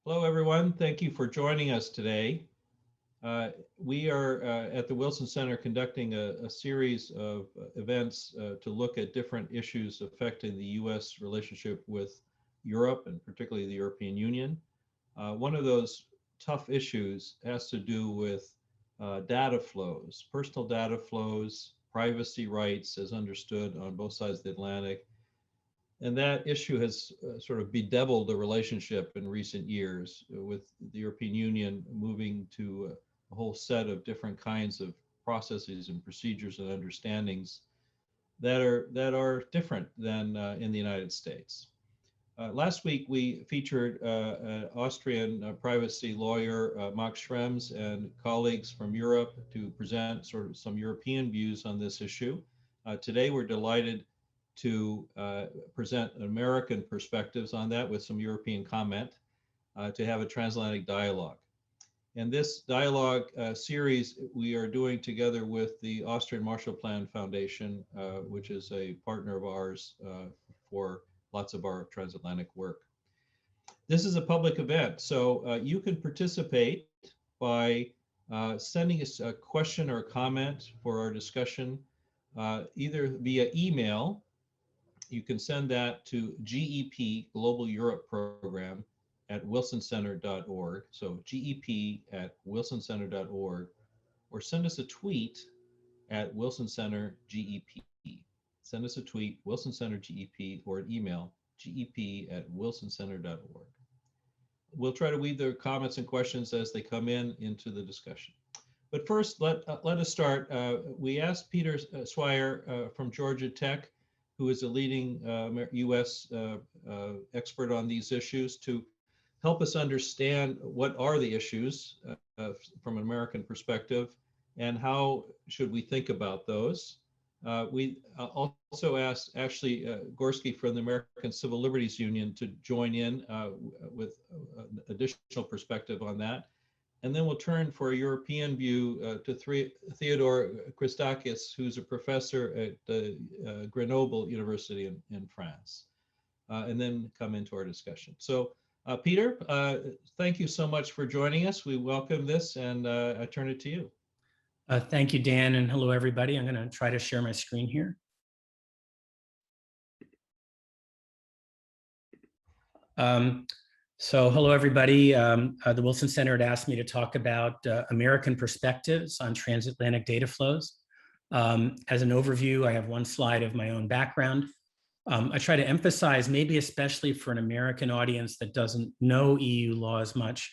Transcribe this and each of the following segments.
Hello, everyone. Thank you for joining us today. We are at the Wilson Center conducting a series of events to look at different issues affecting the U.S. relationship with Europe and particularly the European Union. One of those tough issues has to do with data flows, personal data flows, privacy rights as understood on both sides of the Atlantic. And that issue has sort of bedeviled the relationship in recent years with the European Union moving to a whole set of different kinds of processes and procedures and understandings that are different than in the United States. Last week, we featured an Austrian privacy lawyer, Max Schrems, and colleagues from Europe to present sort of some European views on this issue. Today, we're delighted to present American perspectives on that with some European comment, to have a transatlantic dialogue. And this dialogue series we are doing together with the Austrian Marshall Plan Foundation, which is a partner of ours for lots of our transatlantic work. This is a public event, so you can participate by sending us a question or a comment for our discussion, either via email. You can send that to GEP, Global Europe Program, at wilsoncenter.org. So GEP@wilsoncenter.org, or send us a tweet at Wilson Center GEP. Send us a tweet, Wilson Center GEP, or an email, gep@wilsoncenter.org. We'll try to weave the comments and questions as they come in into the discussion. But first, let us start. We asked Peter Swire from Georgia Tech, who is a leading U.S. Expert on these issues, to help us understand what are the issues from an American perspective and how should we think about those. We also asked Ashley Gorski from the American Civil Liberties Union to join in with additional perspective on that. And then we'll turn for a European view to Theodore Christakis, who's a professor at Grenoble University in France, and then come into our discussion. So Peter, thank you so much for joining us. We welcome this, and I turn it to you. Thank you, Dan, and hello, everybody. I'm going to try to share my screen here. So hello, everybody. The Wilson Center had asked me to talk about American perspectives on transatlantic data flows. As an overview, I have one slide of my own background. I try to emphasize, maybe especially for an American audience that doesn't know EU law as much,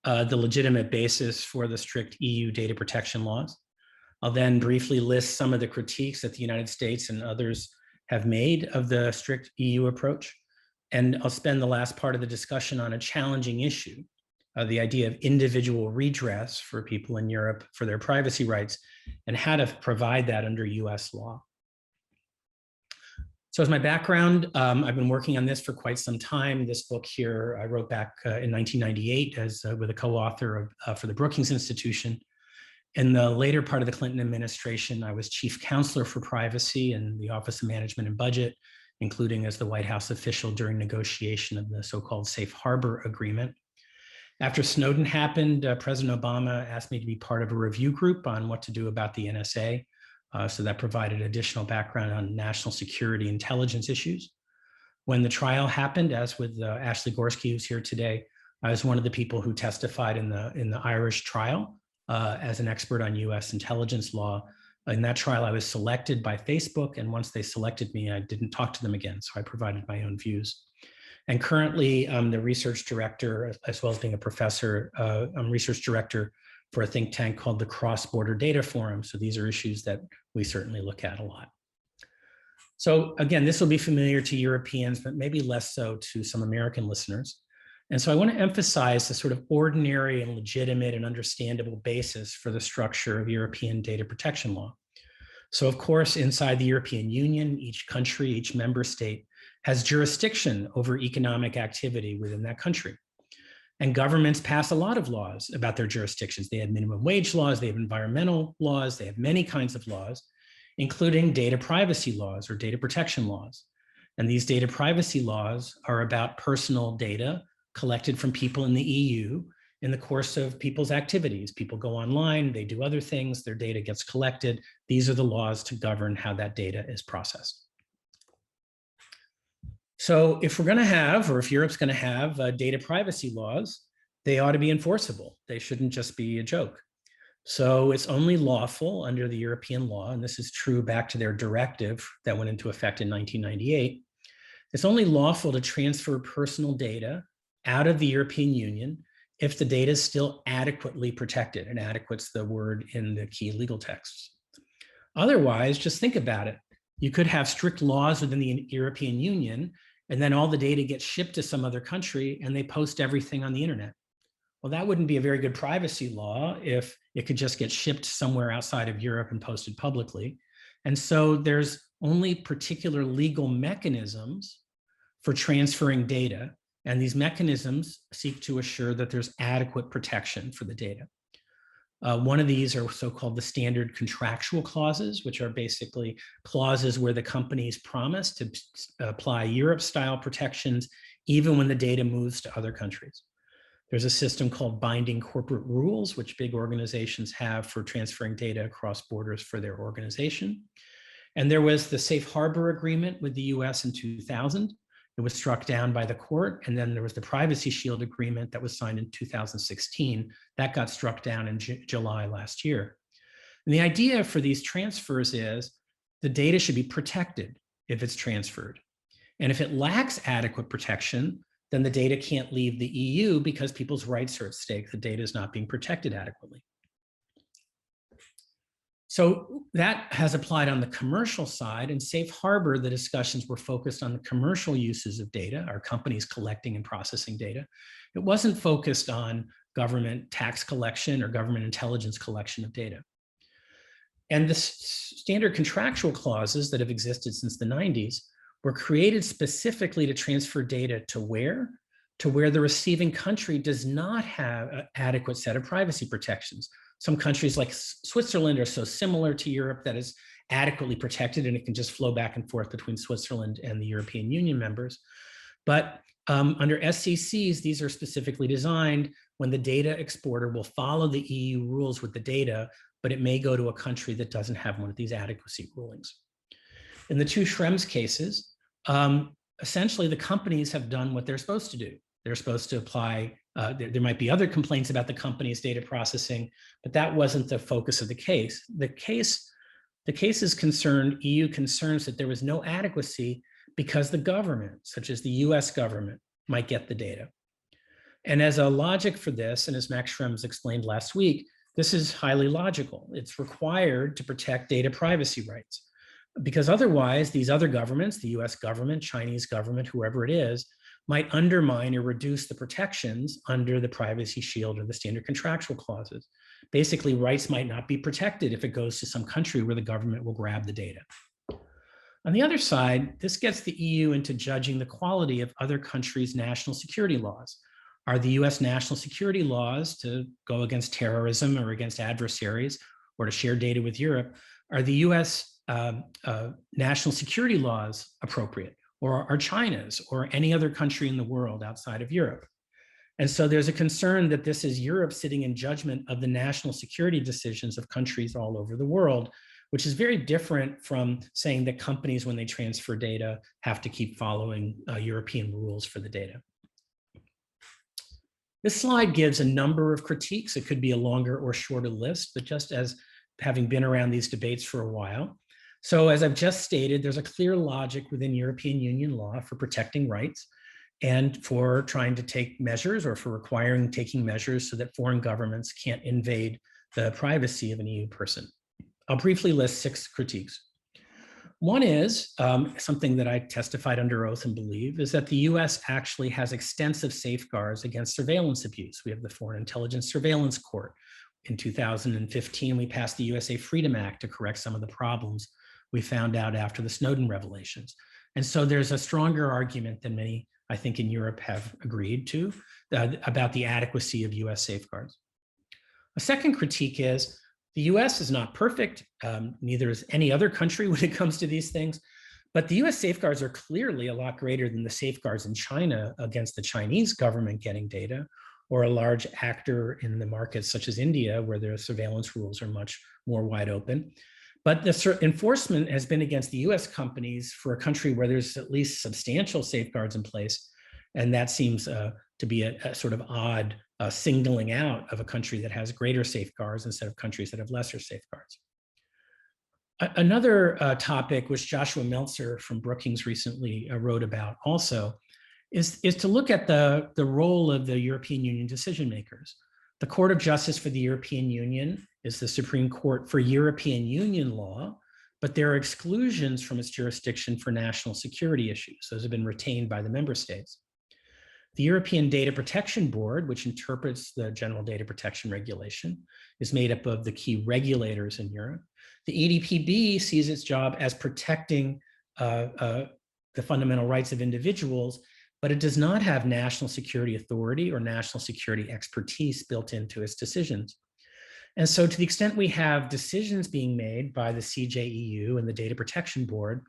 the legitimate basis for the strict EU data protection laws. I'll then briefly list some of the critiques that the United States and others have made of the strict EU approach. And I'll spend the last part of the discussion on a challenging issue, the idea of individual redress for people in Europe for their privacy rights and how to provide that under US law. So as my background, I've been working on this for quite some time. This book here I wrote back in 1998 as with a co-author for the Brookings Institution. In the later part of the Clinton administration, I was chief counselor for privacy in the Office of Management and Budget, including as the White House official during negotiation of the so-called Safe Harbor Agreement. After Snowden happened, President Obama asked me to be part of a review group on what to do about the NSA. So that provided additional background on national security intelligence issues. When the trial happened, as with Ashley Gorski, who's here today, I was one of the people who testified in the Irish trial as an expert on US intelligence law. In that trial, I was selected by Facebook, and once they selected me, I didn't talk to them again, so I provided my own views. And currently, I'm the research director, as well as being a professor. I'm research director for a think tank called the Cross-Border Data Forum. So these are issues that we certainly look at a lot. So again, this will be familiar to Europeans, but maybe less so to some American listeners. And so I want to emphasize the sort of ordinary and legitimate and understandable basis for the structure of European data protection law. So of course, inside the European Union, each country, each member state has jurisdiction over economic activity within that country. And governments pass a lot of laws about their jurisdictions. They have minimum wage laws, they have environmental laws, they have many kinds of laws, including data privacy laws or data protection laws. And these data privacy laws are about personal data collected from people in the EU in the course of people's activities. People go online, they do other things, their data gets collected. These are the laws to govern how that data is processed. So if we're going to have, or if Europe's going to have data privacy laws, they ought to be enforceable. They shouldn't just be a joke. So it's only lawful under the European law, and this is true back to their directive that went into effect in 1998. It's only lawful to transfer personal data out of the European Union if the data is still adequately protected, and adequate's the word in the key legal texts. Otherwise, just think about it. You could have strict laws within the European Union, and then all the data gets shipped to some other country and they post everything on the internet. Well, that wouldn't be a very good privacy law if it could just get shipped somewhere outside of Europe and posted publicly. And so there's only particular legal mechanisms for transferring data, and these mechanisms seek to assure that there's adequate protection for the data. One of these are so-called the standard contractual clauses, which are basically clauses where the companies promise to apply Europe-style protections even when the data moves to other countries. There's a system called binding corporate rules, which big organizations have for transferring data across borders for their organization. And there was the safe harbor agreement with the US in 2000. It was struck down by the court. And then there was the privacy shield agreement that was signed in 2016. That got struck down in July last year. And the idea for these transfers is the data should be protected if it's transferred. And if it lacks adequate protection, then the data can't leave the EU because people's rights are at stake. The data is not being protected adequately. So that has applied on the commercial side. And safe harbor, the discussions were focused on the commercial uses of data, our companies collecting and processing data. It wasn't focused on government tax collection or government intelligence collection of data. And the standard contractual clauses that have existed since the 90s were created specifically to transfer data to where the receiving country does not have an adequate set of privacy protections. Some countries like Switzerland are so similar to Europe that is adequately protected and it can just flow back and forth between Switzerland and the European Union members. But under SCCs, these are specifically designed when the data exporter will follow the EU rules with the data, but it may go to a country that doesn't have one of these adequacy rulings. In the two Schrems cases, essentially the companies have done what they're supposed to do. They're supposed to apply, there might be other complaints about the company's data processing, but that wasn't the focus of the case. The cases concerned EU concerns that there was no adequacy because the government, such as the US government, might get the data. And as a logic for this, and as Max Schrems explained last week, this is highly logical. It's required to protect data privacy rights. Because otherwise, these other governments, the US government, Chinese government, whoever it is, might undermine or reduce the protections under the privacy shield or the standard contractual clauses. Basically, rights might not be protected if it goes to some country where the government will grab the data. On the other side, this gets the EU into judging the quality of other countries' national security laws. Are the US national security laws to go against terrorism or against adversaries or to share data with Europe, are the US national security laws appropriate, or are China's or any other country in the world outside of Europe? And so there's a concern that this is Europe sitting in judgment of the national security decisions of countries all over the world, which is very different from saying that companies, when they transfer data, have to keep following European rules for the data. This slide gives a number of critiques. It could be a longer or shorter list, but just as having been around these debates for a while. So as I've just stated, there's a clear logic within European Union law for protecting rights and for trying to take measures or for requiring taking measures so that foreign governments can't invade the privacy of an EU person. I'll briefly list 6 critiques. One is something that I testified under oath and believe is that the US actually has extensive safeguards against surveillance abuse. We have the Foreign Intelligence Surveillance Court. In 2015, we passed the USA Freedom Act to correct some of the problems we found out after the Snowden revelations. And so there's a stronger argument than many, I think, in Europe have agreed to about the adequacy of US safeguards. A second critique is the US is not perfect, neither is any other country when it comes to these things, But the US safeguards are clearly a lot greater than the safeguards in China against the Chinese government getting data, or a large actor in the markets such as India, where their surveillance rules are much more wide open. But the enforcement has been against the US companies for a country where there's at least substantial safeguards in place. And that seems to be a sort of odd singling out of a country that has greater safeguards instead of countries that have lesser safeguards. Another topic, which Joshua Meltzer from Brookings recently wrote about also, is to look at the role of the European Union decision makers. The Court of Justice for the European Union is the Supreme Court for European Union law, but there are exclusions from its jurisdiction for national security issues. Those have been retained by the member states. The European Data Protection Board, which interprets the General Data Protection Regulation, is made up of the key regulators in Europe. The EDPB sees its job as protecting the fundamental rights of individuals, but it does not have national security authority or national security expertise built into its decisions. And so to the extent we have decisions being made by the CJEU and the Data Protection Board,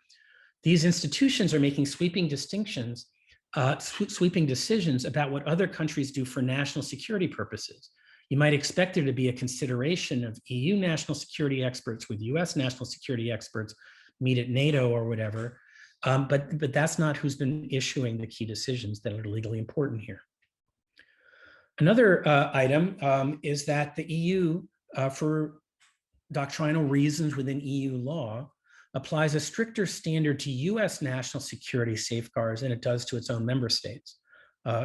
these institutions are making sweeping decisions about what other countries do for national security purposes. You might expect there to be a consideration of EU national security experts with US national security experts meet at NATO or whatever, but that's not who's been issuing the key decisions that are legally important here. Another item is that the EU, for doctrinal reasons within EU law, applies a stricter standard to US national security safeguards than it does to its own member states.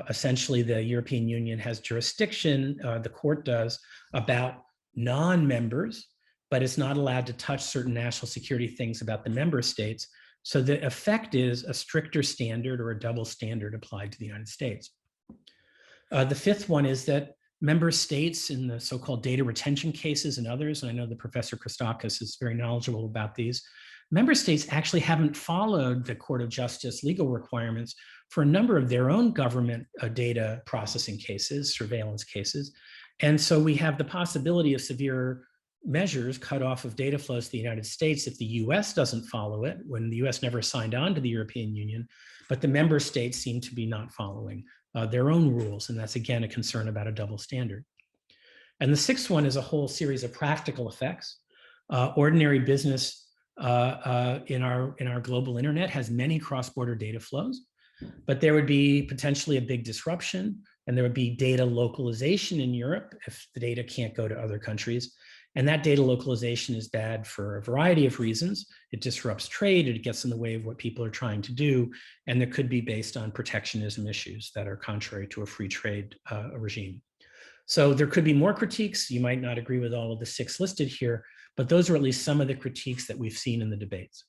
Essentially, the European Union has jurisdiction, the court does, about non-members, but it's not allowed to touch certain national security things about the member states. So the effect is a stricter standard or a double standard applied to the United States. The fifth one is that member states in the so-called data retention cases and others, and I know that Professor Christakis is very knowledgeable about these, member states actually haven't followed the Court of Justice legal requirements for a number of their own government data processing cases, surveillance cases. And so we have the possibility of severe measures cut off of data flows to the United States if the US doesn't follow it, when the US never signed on to the European Union, but the member states seem to be not following their own rules. And that's, again, a concern about a double standard. And the sixth one is a whole series of practical effects. Ordinary business in our global internet has many cross-border data flows, but there would be potentially a big disruption, and there would be data localization in Europe if the data can't go to other countries. And that data localization is bad for a variety of reasons. It disrupts trade, it gets in the way of what people are trying to do, and it could be based on protectionism issues that are contrary to a free trade regime. So there could be more critiques. You might not agree with all of the six listed here, but those are at least some of the critiques that we've seen in the debates.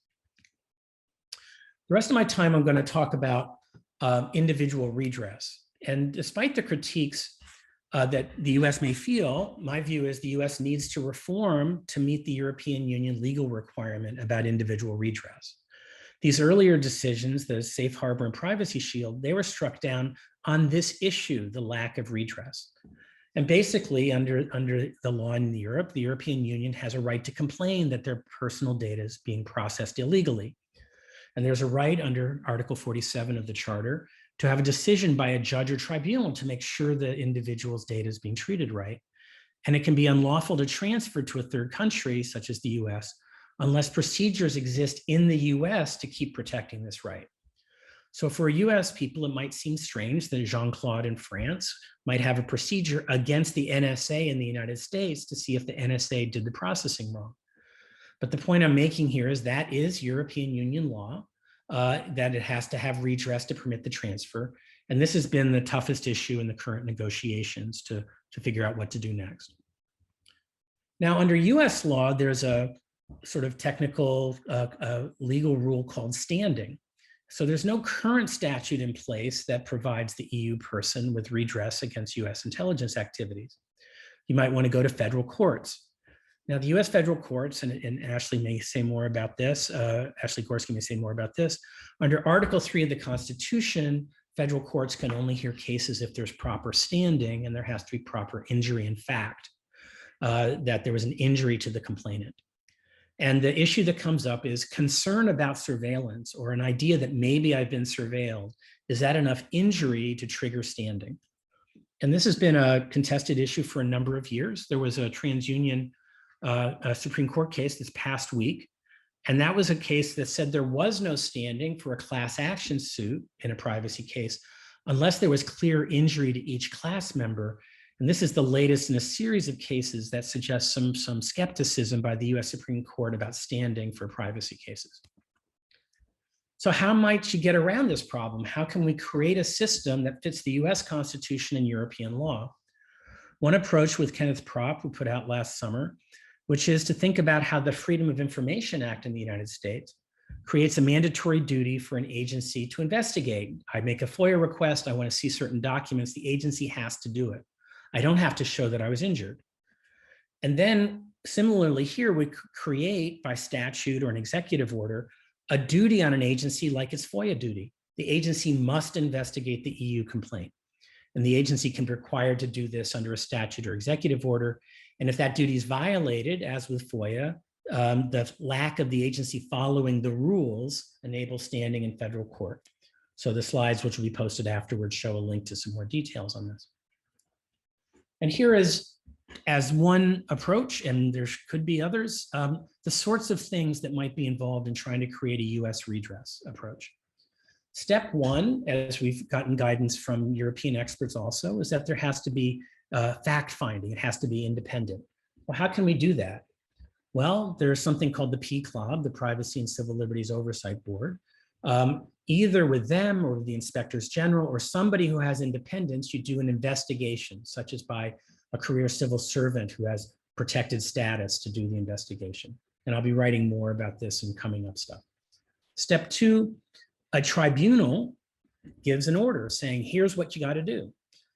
The rest of my time, I'm going to talk about individual redress. And despite the critiques that the US may feel, my view is the US needs to reform to meet the European Union legal requirement about individual redress. These earlier decisions, the Safe Harbor and Privacy Shield, they were struck down on this issue, the lack of redress. And basically, under the law in Europe, the European Union has a right to complain that their personal data is being processed illegally. And there's a right under Article 47 of the Charter to have a decision by a judge or tribunal to make sure the individual's data is being treated right. And it can be unlawful to transfer to a third country, such as the US, unless procedures exist in the US to keep protecting this right. So for US people, it might seem strange that Jean-Claude in France might have a procedure against the NSA in the United States to see if the NSA did the processing wrong. But the point I'm making here is that is European Union law, that it has to have redress to permit the transfer. And this has been the toughest issue in the current negotiations to figure out what to do next. Now, under US law, there's a sort of technical legal rule called standing. So there's no current statute in place that provides the EU person with redress against US intelligence activities. You might want to go to federal courts. Now, the US federal courts, and Ashley may say more about this, Ashley Gorski may say more about this, under Article 3 of the Constitution, federal courts can only hear cases if there's proper standing and there has to be proper injury in fact, that there was an injury to the complainant. And the issue that comes up is concern about surveillance, or an idea that maybe I've been surveilled. Is that enough injury to trigger standing? And this has been a contested issue for a number of years. There was a TransUnion Supreme Court case this past week, and that was a case that said there was no standing for a class action suit in a privacy case unless there was clear injury to each class member. And this is the latest in a series of cases that suggest some skepticism by the US Supreme Court about standing for privacy cases. So how might you get around this problem? How can we create a system that fits the US Constitution and European law? One approach with Kenneth Propp, who put out last summer, which is to think about how the Freedom of Information Act in the United States creates a mandatory duty for an agency to investigate. I make a FOIA request, I want to see certain documents, the agency has to do it. I don't have to show that I was injured. And then similarly here, we create by statute or an executive order, a duty on an agency like its FOIA duty. The agency must investigate the EU complaint. And the agency can be required to do this under a statute or executive order. And if that duty is violated, as with FOIA, the lack of the agency following the rules enables standing in federal court. So the slides, which will be posted afterwards, show a link to some more details on this. And here is, as one approach, and there could be others, the sorts of things that might be involved in trying to create a US redress approach. Step one, as we've gotten guidance from European experts also, is that there has to be fact-finding. It has to be independent. Well, how can we do that? Well, there's something called the PCLOB, the Privacy and Civil Liberties Oversight Board. Either with them or with the inspectors general or somebody who has independence, you do an investigation, such as by a career civil servant who has protected status to do the investigation. And I'll be writing more about this in coming up stuff. Step two, a tribunal gives an order saying, here's what you got to do.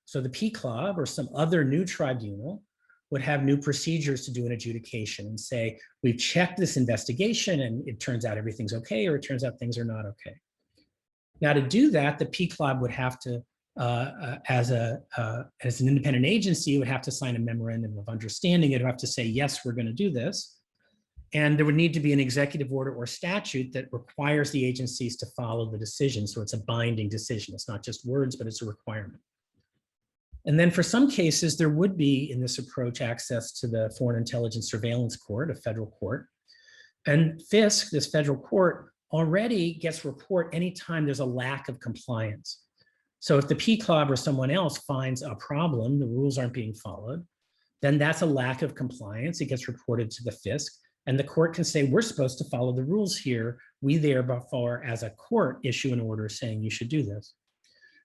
So the PCLOB or some other new tribunal would have new procedures to do an adjudication and say, we've checked this investigation and it turns out everything's okay, or it turns out things are not okay. Now to do that, the PCLOB would have to, as an independent agency, it would have to sign a memorandum of understanding. It would have to say, yes, we're going to do this. And there would need to be an executive order or statute that requires the agencies to follow the decision. So it's a binding decision. It's not just words, but it's a requirement. And then for some cases, there would be in this approach access to the Foreign Intelligence Surveillance Court, a federal court. And FISC, this federal court, already gets report anytime there's a lack of compliance. So if the PCLOB or someone else finds a problem, the rules aren't being followed, then that's a lack of compliance. It gets reported to the FISC, and the court can say, we're supposed to follow the rules here. We therefore, as a court, issue an order saying you should do this.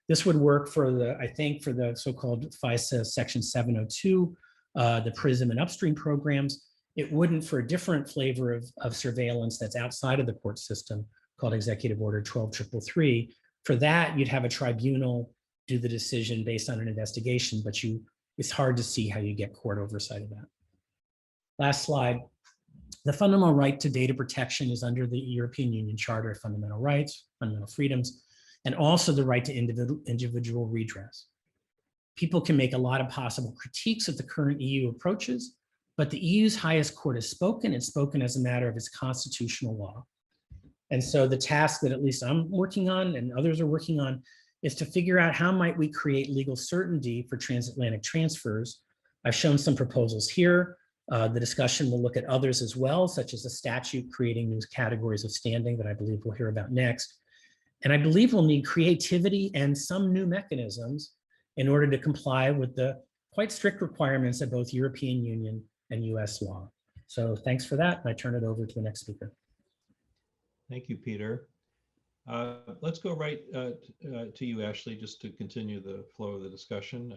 This would work for the, I think, for the so-called FISA Section 702, the PRISM and upstream programs. It wouldn't for a different flavor of surveillance that's outside of the court system called Executive Order 12333. For that, you'd have a tribunal do the decision based on an investigation, but it's hard to see how you get court oversight of that. Last slide. The fundamental right to data protection is under the European Union Charter of Fundamental Rights, Fundamental Freedoms, and also the right to individual redress. People can make a lot of possible critiques of the current EU approaches, but the EU's highest court has spoken. It's spoken as a matter of its constitutional law. And so the task that at least I'm working on and others are working on is to figure out how might we create legal certainty for transatlantic transfers. I've shown some proposals here. The discussion will look at others as well, such as a statute creating new categories of standing that I believe we'll hear about next. And I believe we'll need creativity and some new mechanisms in order to comply with the quite strict requirements of both European Union and US law. So thanks for that. And I turn it over to the next speaker. Thank you, Peter. Let's go right to you, Ashley, just to continue the flow of the discussion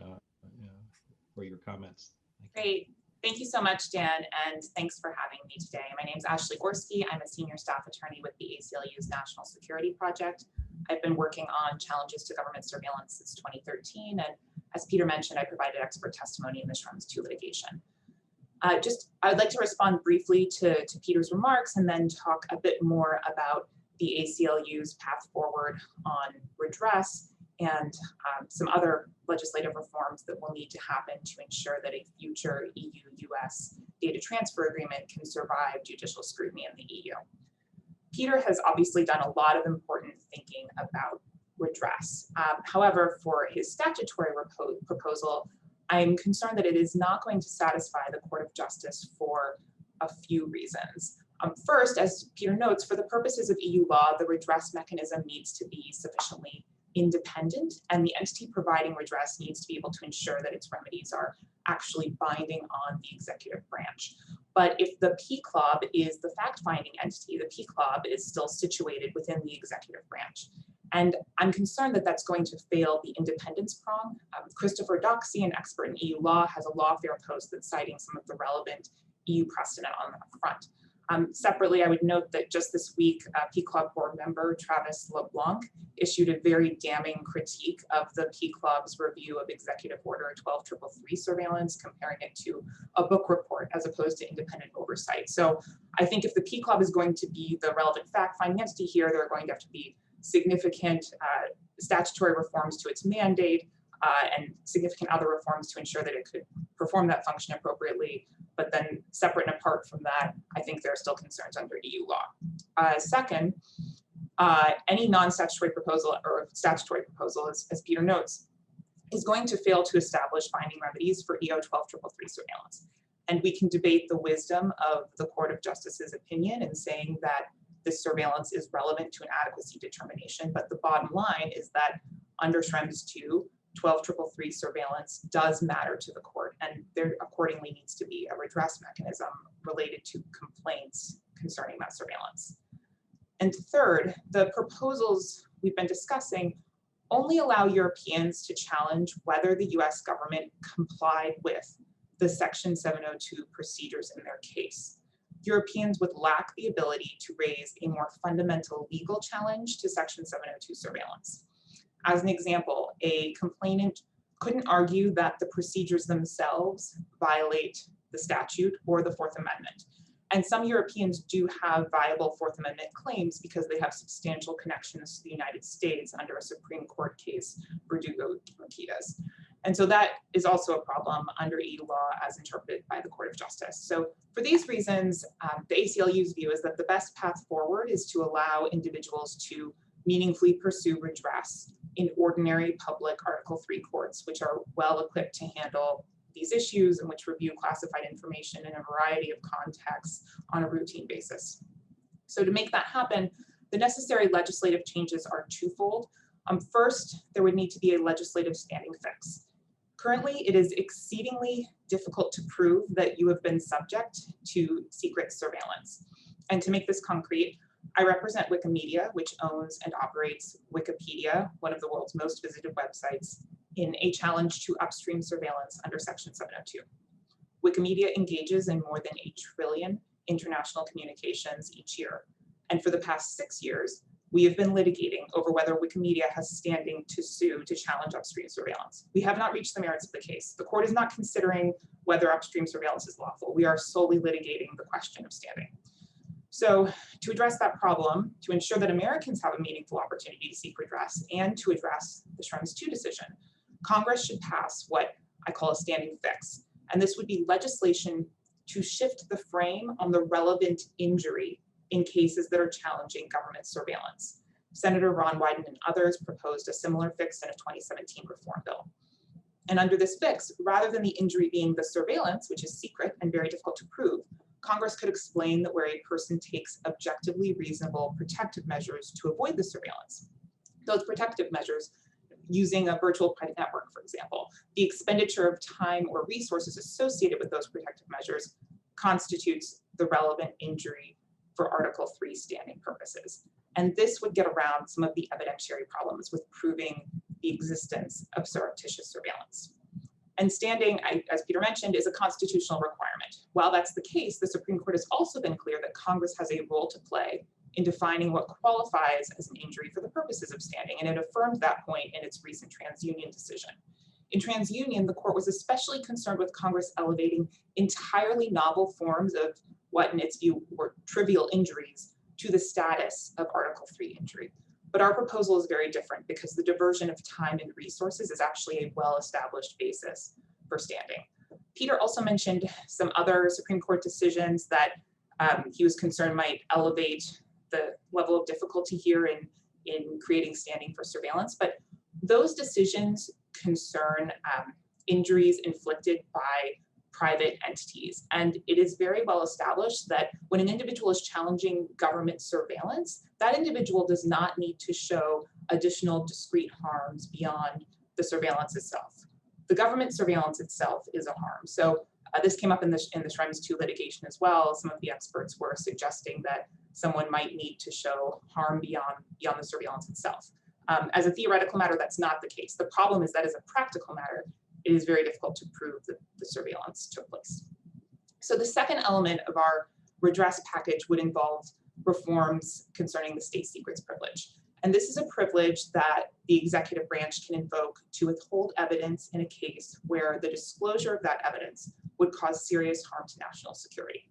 for your comments. Great. Thank you so much, Dan, and thanks for having me today. My name is Ashley Gorski. I'm a senior staff attorney with the ACLU's National Security Project. I've been working on challenges to government surveillance since 2013, and as Peter mentioned, I provided expert testimony in the Schrems 2 litigation. I'd like to respond briefly to Peter's remarks and then talk a bit more about the ACLU's path forward on redress and some other legislative reforms that will need to happen to ensure that a future EU-U.S. data transfer agreement can survive judicial scrutiny in the EU. Peter has obviously done a lot of important thinking about redress. However, for his statutory proposal, I'm concerned that it is not going to satisfy the Court of Justice for a few reasons. First, as Peter notes, for the purposes of EU law, the redress mechanism needs to be sufficiently independent, and the entity providing redress needs to be able to ensure that its remedies are actually binding on the executive branch. But if the PCLOB is the fact-finding entity, the PCLOB is still situated within the executive branch. And I'm concerned that that's going to fail the independence prong. Christopher Doxey, an expert in EU law, has a lawfare post that's citing some of the relevant EU precedent on that front. Separately, I would note that just this week, PCLOB board member Travis LeBlanc issued a very damning critique of the PCLOB's review of Executive Order 12333 surveillance, comparing it to a book report as opposed to independent oversight. So I think if the PCLOB is going to be the relevant fact-finding entity here, there are going to have to be significant statutory reforms to its mandate and significant other reforms to ensure that it could perform that function appropriately. But then separate and apart from that, I think there are still concerns under EU law. Second, any non-statutory proposal or statutory proposal, as Peter notes, is going to fail to establish binding remedies for EO 12333 surveillance. And we can debate the wisdom of the Court of Justice's opinion in saying that this surveillance is relevant to an adequacy determination. But the bottom line is that under Schrems 2, 12333 surveillance does matter to the court, and there accordingly needs to be a redress mechanism related to complaints concerning that surveillance. And third, the proposals we've been discussing only allow Europeans to challenge whether the US government complied with the Section 702 procedures in their case. Europeans would lack the ability to raise a more fundamental legal challenge to Section 702 surveillance. As an example, a complainant couldn't argue that the procedures themselves violate the statute or the Fourth Amendment. And some Europeans do have viable Fourth Amendment claims because they have substantial connections to the United States under a Supreme Court case, Verdugo-Martinez. And so that is also a problem under EU law as interpreted by the Court of Justice. So for these reasons, the ACLU's view is that the best path forward is to allow individuals to meaningfully pursue redress in ordinary public Article 3 courts, which are well equipped to handle these issues and which review classified information in a variety of contexts on a routine basis. So to make that happen, the necessary legislative changes are twofold. First, there would need to be a legislative standing fix. Currently, it is exceedingly difficult to prove that you have been subject to secret surveillance. And to make this concrete, I represent Wikimedia, which owns and operates Wikipedia, one of the world's most visited websites, in a challenge to upstream surveillance under Section 702. Wikimedia engages in more than 8 trillion international communications each year. And for the past 6 years, we have been litigating over whether Wikimedia has standing to sue to challenge upstream surveillance. We have not reached the merits of the case. The court is not considering whether upstream surveillance is lawful. We are solely litigating the question of standing. So to address that problem, to ensure that Americans have a meaningful opportunity to seek redress and to address the Schrems 2 decision, Congress should pass what I call a standing fix. And this would be legislation to shift the frame on the relevant injury in cases that are challenging government surveillance. Senator Ron Wyden and others proposed a similar fix in a 2017 reform bill. And under this fix, rather than the injury being the surveillance, which is secret and very difficult to prove, Congress could explain that where a person takes objectively reasonable protective measures to avoid the surveillance. Those protective measures, using a virtual private network, for example, the expenditure of time or resources associated with those protective measures constitutes the relevant injury for Article 3 standing purposes. And this would get around some of the evidentiary problems with proving the existence of surreptitious surveillance. And standing, as Peter mentioned, is a constitutional requirement. While that's the case, the Supreme Court has also been clear that Congress has a role to play in defining what qualifies as an injury for the purposes of standing, and it affirmed that point in its recent TransUnion decision. In TransUnion, the court was especially concerned with Congress elevating entirely novel forms of what, in its view, were trivial injuries to the status of Article 3 injury. But our proposal is very different because the diversion of time and resources is actually a well-established basis for standing. Peter also mentioned some other Supreme Court decisions that he was concerned might elevate the level of difficulty here in creating standing for surveillance, but those decisions concern injuries inflicted by private entities. And it is very well established that when an individual is challenging government surveillance, that individual does not need to show additional discrete harms beyond the surveillance itself. The government surveillance itself is a harm. So this came up in the Schrems 2 litigation as well. Some of the experts were suggesting that someone might need to show harm beyond the surveillance itself. As a theoretical matter, that's not the case. The problem is that as a practical matter, it is very difficult to prove that the surveillance took place. So the second element of our redress package would involve reforms concerning the state secrets privilege. And this is a privilege that the executive branch can invoke to withhold evidence in a case where the disclosure of that evidence would cause serious harm to national security.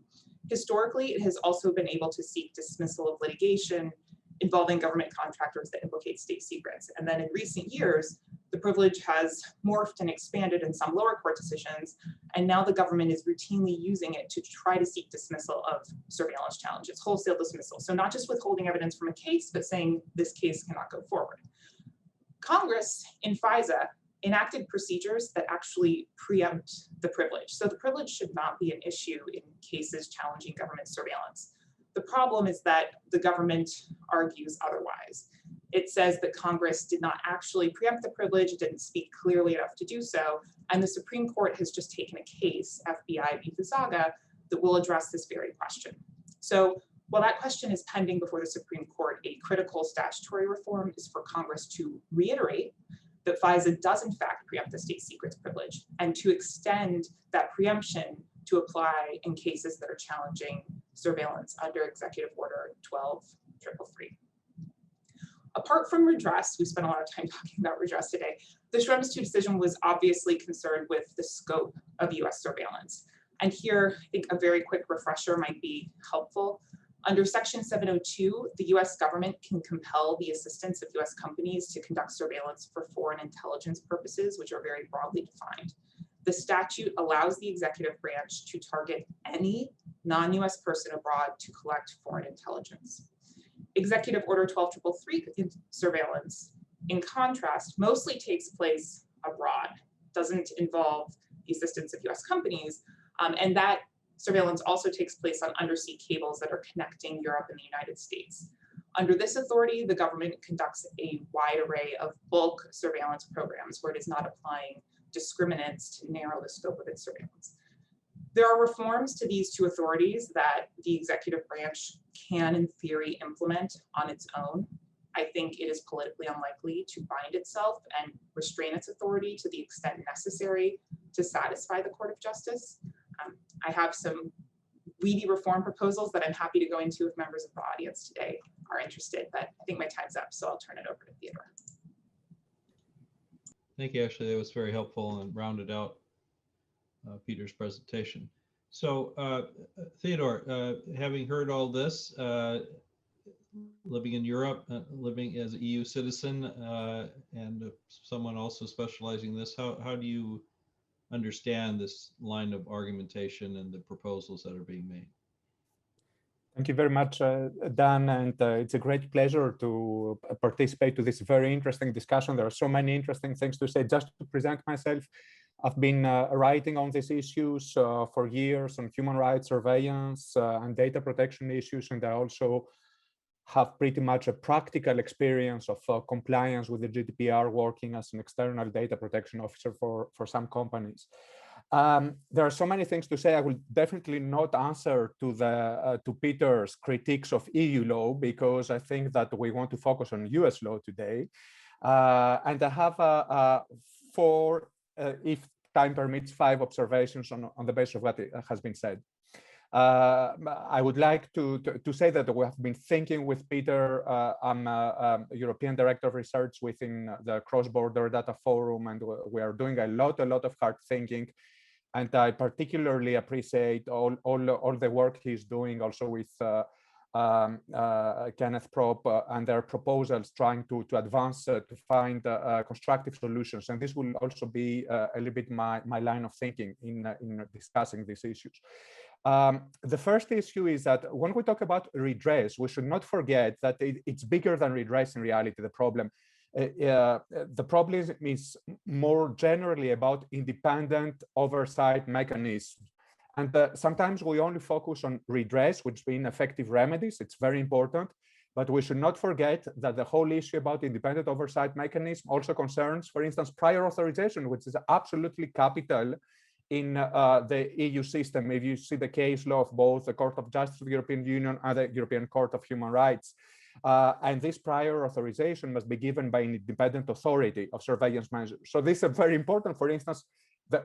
Historically, it has also been able to seek dismissal of litigation involving government contractors that implicate state secrets. And then in recent years, the privilege has morphed and expanded in some lower court decisions, and now the government is routinely using it to try to seek dismissal of surveillance challenges, wholesale dismissal. So not just withholding evidence from a case, but saying this case cannot go forward. Congress in FISA enacted procedures that actually preempt the privilege. So the privilege should not be an issue in cases challenging government surveillance. The problem is that the government argues otherwise. It says that Congress did not actually preempt the privilege, it didn't speak clearly enough to do so, and the Supreme Court has just taken a case, FBI v. Visaga, that will address this very question. So while that question is pending before the Supreme Court, a critical statutory reform is for Congress to reiterate that FISA does in fact preempt the state secrets privilege, and to extend that preemption to apply in cases that are challenging surveillance under Executive Order 12333. Apart from redress, we spent a lot of time talking about redress today, the Schrems 2 decision was obviously concerned with the scope of US surveillance. And here, I think a very quick refresher might be helpful. Under Section 702, the US government can compel the assistance of US companies to conduct surveillance for foreign intelligence purposes, which are very broadly defined. The statute allows the executive branch to target any non-US person abroad to collect foreign intelligence. Executive Order 12333 surveillance, in contrast, mostly takes place abroad, doesn't involve the assistance of US companies, and that surveillance also takes place on undersea cables that are connecting Europe and the United States. Under this authority, the government conducts a wide array of bulk surveillance programs where it is not applying discriminants to narrow the scope of its surveillance. There are reforms to these two authorities that the executive branch can, in theory, implement on its own. I think it is politically unlikely to bind itself and restrain its authority to the extent necessary to satisfy the Court of Justice. I have some weedy reform proposals that I'm happy to go into if members of the audience today are interested, but I think my time's up, so I'll turn it over to Theodore. Thank you, Ashley. That was very helpful and rounded out Peter's presentation. So Theodore, having heard all this, living in Europe, living as an EU citizen, and someone also specializing in this, how do you understand this line of argumentation and the proposals that are being made? Thank you very much, Dan, and it's a great pleasure to participate to this very interesting discussion. There are so many interesting things to say. Just to present myself, I've been writing on these issues for years on human rights surveillance and data protection issues, and I also have pretty much a practical experience of compliance with the GDPR, working as an external data protection officer for some companies. There are so many things to say. I will definitely not answer to Peter's critiques of EU law, because I think that we want to focus on US law today. And I have four, if time permits, 5 observations on the basis of what has been said. I would like to say that we have been thinking with Peter. I'm a European Director of Research within the Cross-Border Data Forum, and we are doing a lot of hard thinking. And I particularly appreciate all the work he's doing also with Kenneth Propp and their proposals trying to advance to find constructive solutions. And this will also be a little bit my line of thinking in discussing these issues. The first issue is that when we talk about redress, we should not forget that it's bigger than redress in reality, the problem. The problem is more generally about independent oversight mechanisms. And sometimes we only focus on redress, which means effective remedies. It's very important. But we should not forget that the whole issue about independent oversight mechanism also concerns, for instance, prior authorization, which is absolutely capital in the EU system. If you see the case law of both the Court of Justice of the European Union and the European Court of Human Rights. And this prior authorization must be given by an independent authority of surveillance measures. So this is very important. For instance,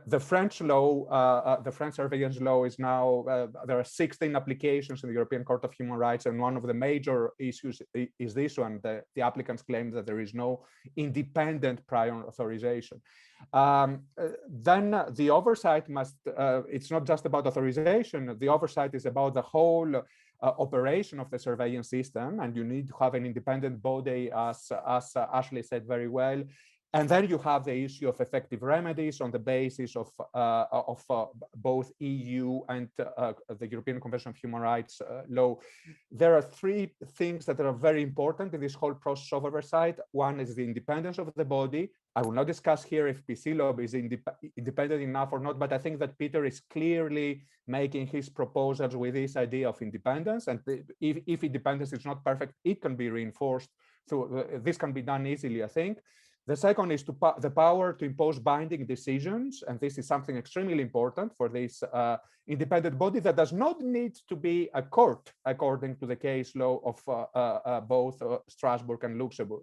the French law, the French surveillance law is now, there are 16 applications in the European Court of Human Rights, and one of the major issues is this one. The applicants claim that there is no independent prior authorization. Then the oversight must, it's not just about authorization, the oversight is about the whole operation of the surveillance system, and you need to have an independent body, as Ashley said very well. And then you have the issue of effective remedies on the basis of both EU and the European Convention of Human Rights law. There are three things that are very important in this whole process of oversight. One is the independence of the body. I will not discuss here if PCLOB is independent enough or not, but I think that Peter is clearly making his proposals with this idea of independence. And if independence is not perfect, it can be reinforced. So this can be done easily, I think. The second is the power to impose binding decisions, and this is something extremely important for this independent body that does not need to be a court, according to the case law of both Strasbourg and Luxembourg.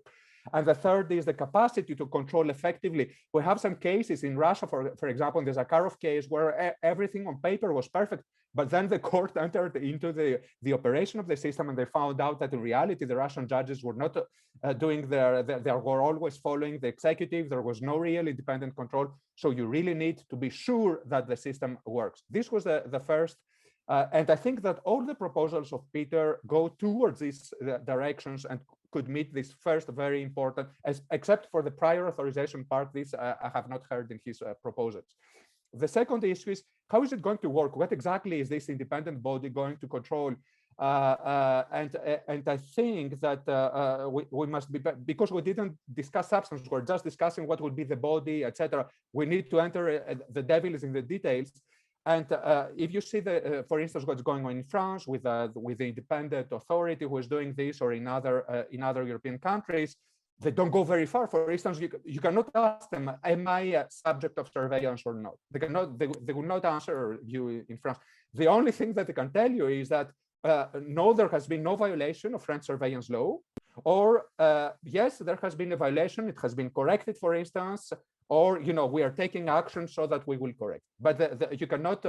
And the third is the capacity to control effectively. We have some cases in Russia, for example, in the Zakharov case, where everything on paper was perfect, but then the court entered into the operation of the system, and they found out that in reality, the Russian judges were not doing they were always following the executive. There was no real independent control. So you really need to be sure that the system works. This was the first. And I think that all the proposals of Peter go towards these directions and could meet this first very important, except for the prior authorization part. This I have not heard in his proposals. The second issue is, how is it going to work? What exactly is this independent body going to control? And I think that we must be, because we didn't discuss substance, we're just discussing what would be the body, etc. We need to enter, the devil is in the details. And if you see, for instance, what's going on in France with the independent authority who is doing this, or in other European countries, they don't go very far. For instance, you cannot ask them, am I a subject of surveillance or not? They will not answer you in France. The only thing that they can tell you is that no, there has been no violation of French surveillance law, or yes, there has been a violation, it has been corrected, for instance, or we are taking action so that we will correct. But you cannot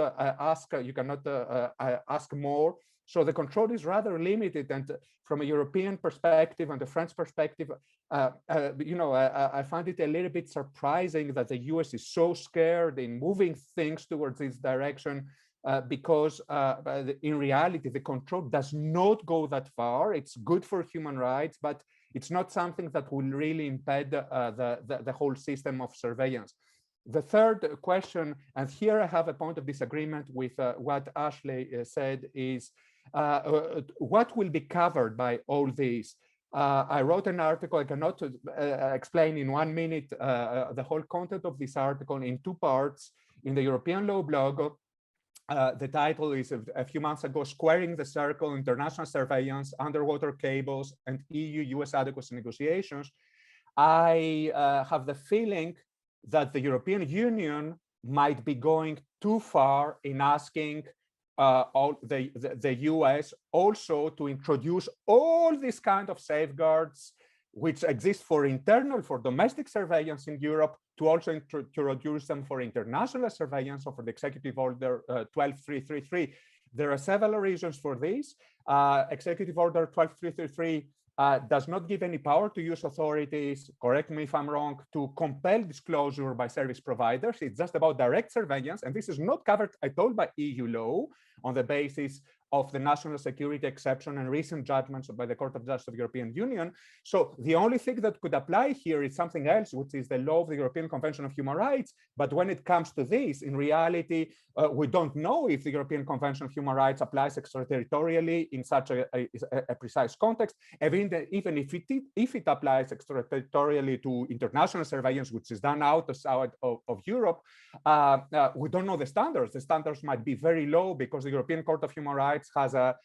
ask more. So the control is rather limited, and from a European perspective and a French perspective, I find it a little bit surprising that the US is so scared in moving things towards this direction, because in reality, the control does not go that far. It's good for human rights, but it's not something that will really impede the whole system of surveillance. The third question, and here I have a point of disagreement with what Ashley said, is what will be covered by all these? I wrote an article. I cannot explain in 1 minute the whole content of this article in 2 parts in the European Law blog. The title is, a few months ago, Squaring the Circle, International Surveillance, Underwater Cables, and EU-U.S. Adequacy Negotiations. I have the feeling that the European Union might be going too far in asking the US also to introduce all these kind of safeguards which exist for domestic surveillance in Europe, to also introduce them for international surveillance, or for the Executive Order 12333. There are several reasons for this. Executive Order 12333 does not give any power to US authorities, correct me if I'm wrong, to compel disclosure by service providers. It's just about direct surveillance, and this is not covered at all by EU law on the basis of the national security exception and recent judgments by the Court of Justice of the European Union. So the only thing that could apply here is something else, which is the law of the European Convention of Human Rights. But when it comes to this, in reality, we don't know if the European Convention of Human Rights applies extraterritorially in such a precise context. Even if it applies extraterritorially to international surveillance, which is done outside of Europe, we don't know the standards. The standards might be very low because the European Court of Human Rights has a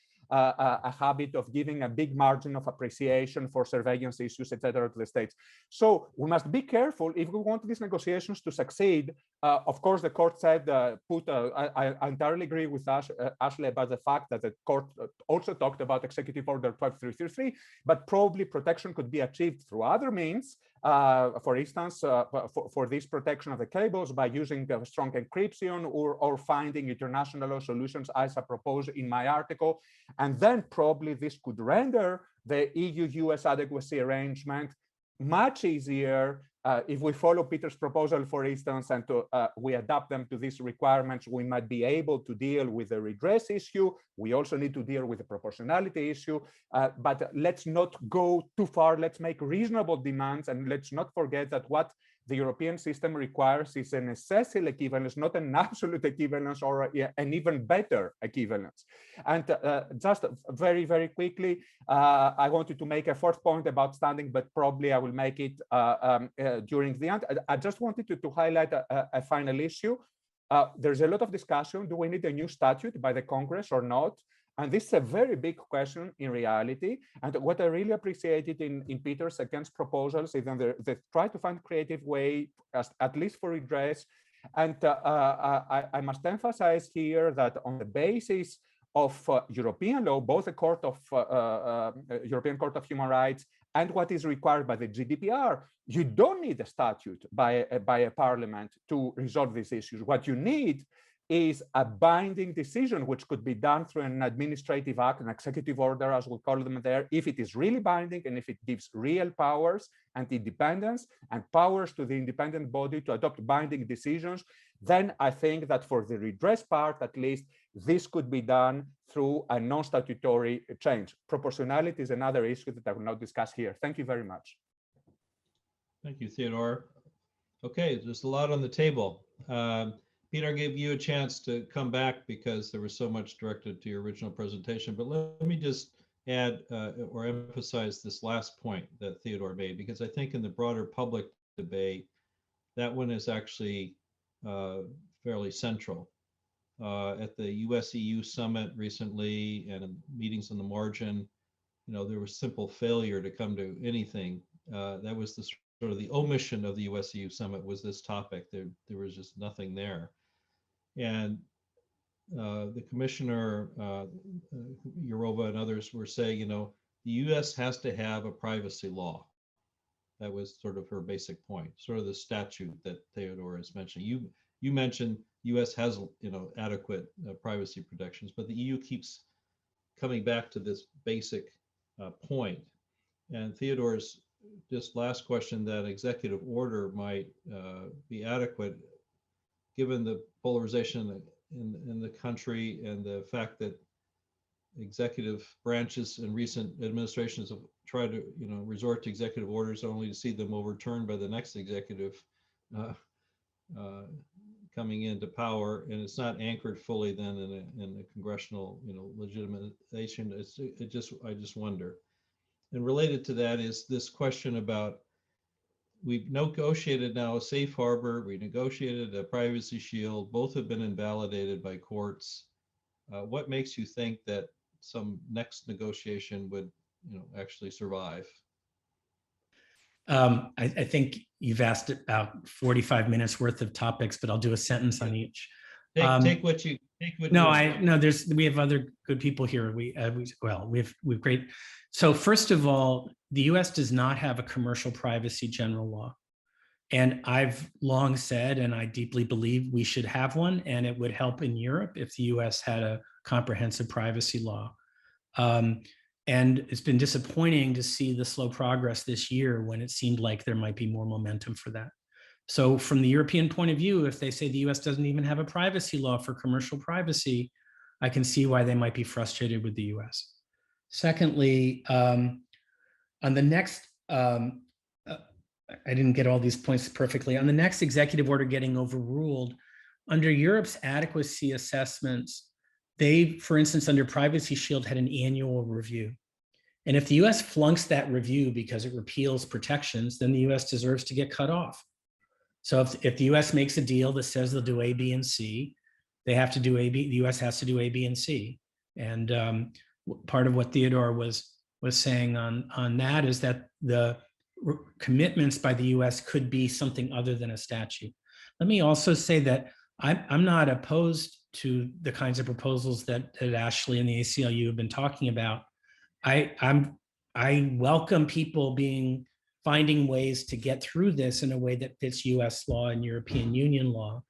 habit of giving a big margin of appreciation for surveillance issues, etc., to the states. So we must be careful if we want these negotiations to succeed. Of course, the court said, I entirely agree with Ashley about the fact that the court also talked about Executive Order 12333, but probably protection could be achieved through other means. For instance, for this protection of the cables by using strong encryption or finding international law solutions as I propose in my article. And then probably this could render the EU-U.S. adequacy arrangement much easier. If we follow Peter's proposal, for instance, and we adapt them to these requirements, we might be able to deal with the redress issue. We also need to deal with the proportionality issue, but let's not go too far. Let's make reasonable demands, and let's not forget that what the European system requires is an essential equivalence, not an absolute equivalence or an even better equivalence. And just very, very quickly, I wanted to make a fourth point about standing, but probably I will make it during the end. I just wanted to highlight a final issue. There's a lot of discussion. Do we need a new statute by the Congress or not? And this is a very big question in reality. And what I really appreciated in Peter's against proposals is that they try to find creative way, at least for redress. And I must emphasize here that on the basis of European law, both the European Court of Human Rights and what is required by the GDPR, you don't need a statute by a parliament to resolve these issues. What you need is a binding decision, which could be done through an administrative act, an executive order, as we call them there, if it is really binding and if it gives real powers and independence and powers to the independent body to adopt binding decisions. Then I think that for the redress part, at least, this could be done through a non-statutory change. Proportionality is another issue that I will not discuss here. Thank you very much. Thank you, Theodore. Okay, there's a lot on the table. Peter, I gave you a chance to come back because there was so much directed to your original presentation, but let me just add or emphasize this last point that Theodore made, because I think in the broader public debate, that one is actually fairly central. At the US-EU summit recently and in meetings on the margin, there was simple failure to come to anything. That was the sort of the omission of the US-EU summit was this topic. There was just nothing there. And the commissioner, Jourova and others were saying, the US has to have a privacy law. That was sort of her basic point, sort of the statute that Theodore is mentioning. You mentioned US has, adequate privacy protections, but the EU keeps coming back to this basic point. And Theodore's just last question, that executive order might be adequate given the polarization in the country and the fact that executive branches and recent administrations have tried to, resort to executive orders only to see them overturned by the next executive coming into power, and it's not anchored fully then in a congressional, legitimation. I just wonder. And related to that is this question about, we've negotiated now a safe harbor, we negotiated a privacy shield, both have been invalidated by courts. What makes you think that some next negotiation would, actually survive? I think you've asked about 45 minutes worth of topics, but I'll do a sentence on each. Take what you. We have other good people here. We have great. So first of all, the US does not have a commercial privacy general law. And I've long said, and I deeply believe we should have one, and it would help in Europe if the US had a comprehensive privacy law. And it's been disappointing to see the slow progress this year when it seemed like there might be more momentum for that. So from the European point of view, if they say the US doesn't even have a privacy law for commercial privacy, I can see why they might be frustrated with the US. Secondly, on the next, I didn't get all these points perfectly. On the next executive order getting overruled, under Europe's adequacy assessments, they, for instance, under Privacy Shield had an annual review. And if the US flunks that review because it repeals protections, then the US deserves to get cut off. So if the US makes a deal that says they'll do A, B, and C, they have to do A, B, the US has to do A, B, and C. And part of what Theodore was saying on that is that the commitments by the US could be something other than a statute. Let me also say that I'm not opposed to the kinds of proposals that Ashley and the ACLU have been talking about. I welcome people finding ways to get through this in a way that fits US law and European Union law.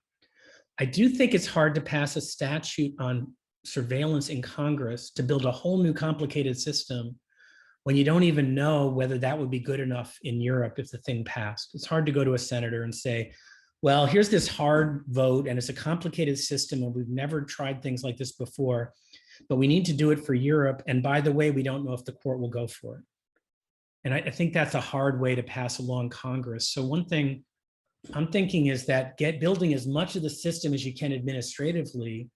I do think it's hard to pass a statute on surveillance in Congress to build a whole new complicated system when you don't even know whether that would be good enough in Europe if the thing passed. It's hard to go to a senator and say, well, here's this hard vote and it's a complicated system and we've never tried things like this before, but we need to do it for Europe. And by the way, we don't know if the court will go for it. And I think that's a hard way to pass along Congress. So one thing I'm thinking is that building as much of the system as you can administratively,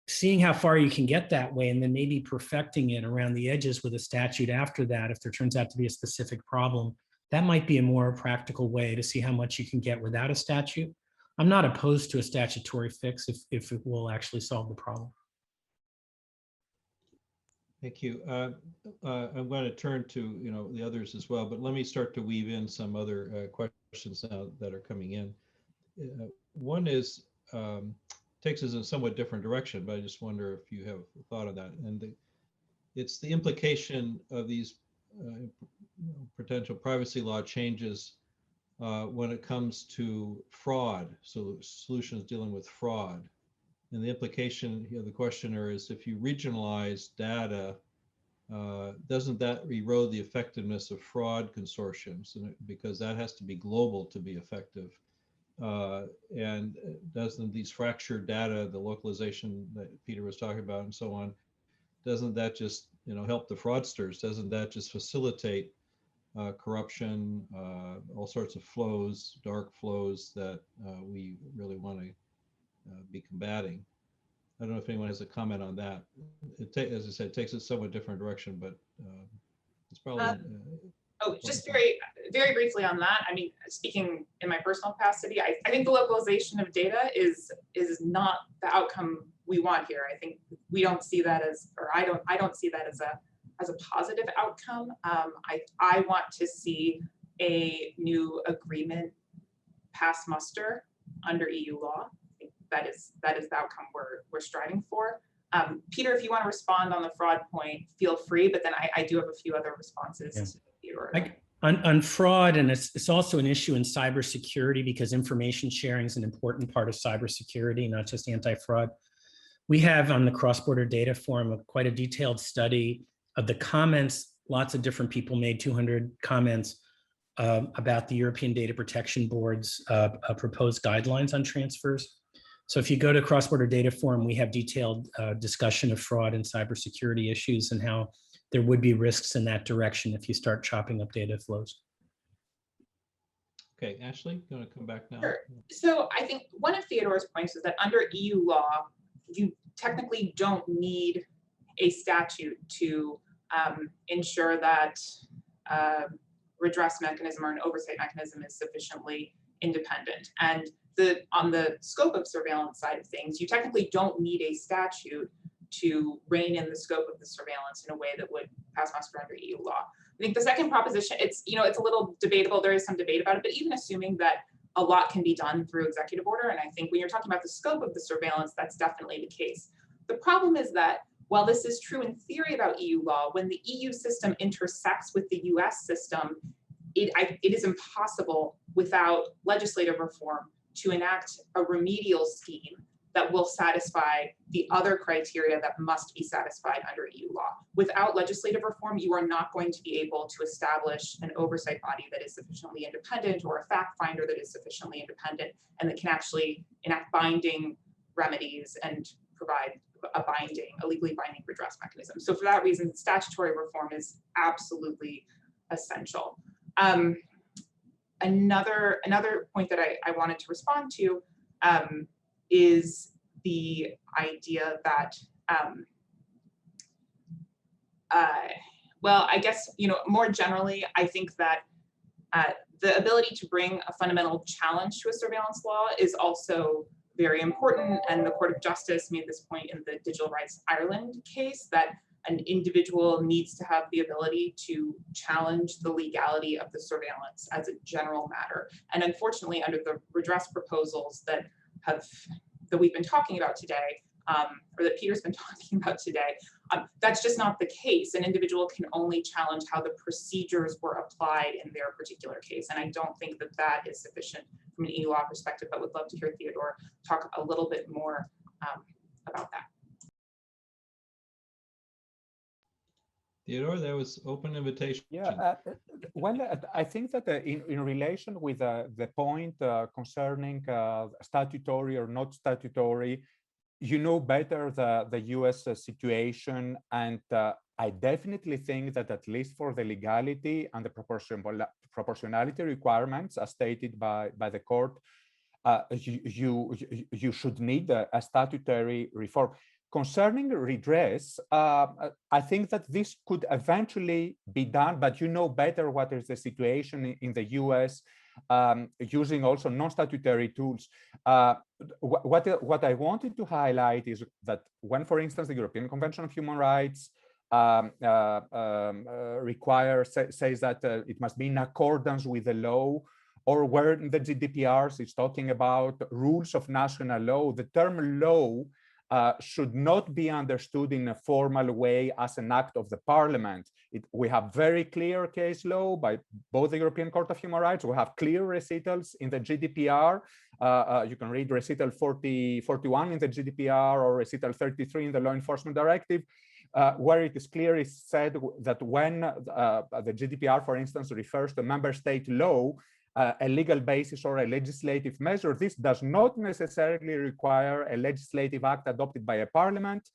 seeing how far you can get that way, and then maybe perfecting it around the edges with a statute after that, if there turns out to be a specific problem, that might be a more practical way to see how much you can get without a statute. I'm not opposed to a statutory fix if it will actually solve the problem. Thank you. I'm going to turn to the others as well, but let me start to weave in some other questions now that are coming in. One is takes us in a somewhat different direction, but I just wonder if you have thought of that. And it's the implication of these potential privacy law changes when it comes to fraud, so solutions dealing with fraud. And the implication here, the questioner, is if you regionalize data, doesn't that erode the effectiveness of fraud consortiums? Because that has to be global to be effective. And doesn't these fractured data, the localization that Peter was talking about and so on, doesn't that just help the fraudsters? Doesn't that just facilitate corruption, all sorts of flows, dark flows that we really want to be combating? I don't know if anyone has a comment on that. As I said, it takes a somewhat different direction, but it's probably. Just very, very briefly on that. I mean, speaking in my personal capacity, I think the localization of data is not the outcome we want here. I think we don't see that as, or I don't see that as a positive outcome. I want to see a new agreement pass muster under EU law. I think that is the outcome we're striving for. Peter, if you want to respond on the fraud point, feel free, but then I do have a few other responses. Yeah. To your... On fraud, and it's also an issue in cybersecurity because information sharing is an important part of cybersecurity, not just anti-fraud. We have on the Cross-Border Data Forum quite a detailed study of the comments. Lots of different people made 200 comments about the European Data Protection Board's proposed guidelines on transfers. So if you go to Cross-Border Data Forum, we have detailed discussion of fraud and cybersecurity issues and how there would be risks in that direction if you start chopping up data flows. Okay, Ashley, you want to come back now? Sure. So I think one of Theodore's points is that under EU law, you technically don't need a statute to ensure that redress mechanism or an oversight mechanism is sufficiently independent. And on the scope of surveillance side of things, you technically don't need a statute to rein in the scope of the surveillance in a way that would pass muster under EU law. I think the second proposition, it's a little debatable. There is some debate about it, but even assuming that a lot can be done through executive order, and I think when you're talking about the scope of the surveillance, that's definitely the case. The problem is that while this is true in theory about EU law, when the EU system intersects with the US system, it is impossible without legislative reform to enact a remedial scheme that will satisfy the other criteria that must be satisfied under EU law. Without legislative reform, you are not going to be able to establish an oversight body that is sufficiently independent or a fact finder that is sufficiently independent and that can actually enact binding remedies and provide a legally binding redress mechanism. So for that reason, statutory reform is absolutely essential. Another point that I wanted to respond to is the idea that, well, I guess, more generally, I think that the ability to bring a fundamental challenge to a surveillance law is also very important. And the Court of Justice made this point in the Digital Rights Ireland case, that an individual needs to have the ability to challenge the legality of the surveillance as a general matter. And unfortunately, under the redress proposals that we've been talking about today, or that Peter's been talking about today, that's just not the case. An individual can only challenge how the procedures were applied in their particular case. And I don't think that that is sufficient from an EU law perspective, but would love to hear Theodore talk a little bit more about that. Theodore, that was open invitation. Yeah, well, I think that in relation with the point concerning statutory or not statutory, you know better the US situation, and I definitely think that at least for the legality and the proportionality requirements as stated by the court, you should need a statutory reform. Concerning redress, I think that this could eventually be done, but you know better what is the situation in the US, using also non-statutory tools. What I wanted to highlight is that when, for instance, the European Convention of Human Rights says that it must be in accordance with the law, or where the GDPR is talking about rules of national law, the term law should not be understood in a formal way as an act of the parliament. We have very clear case law by both the European Court of Human Rights. We have clear recitals in the GDPR. You can read recital 41 in the GDPR or recital 33 in the Law Enforcement Directive, where it is clearly said that when the GDPR, for instance, refers to member state law, a legal basis or a legislative measure, this does not necessarily require a legislative act adopted by a parliament,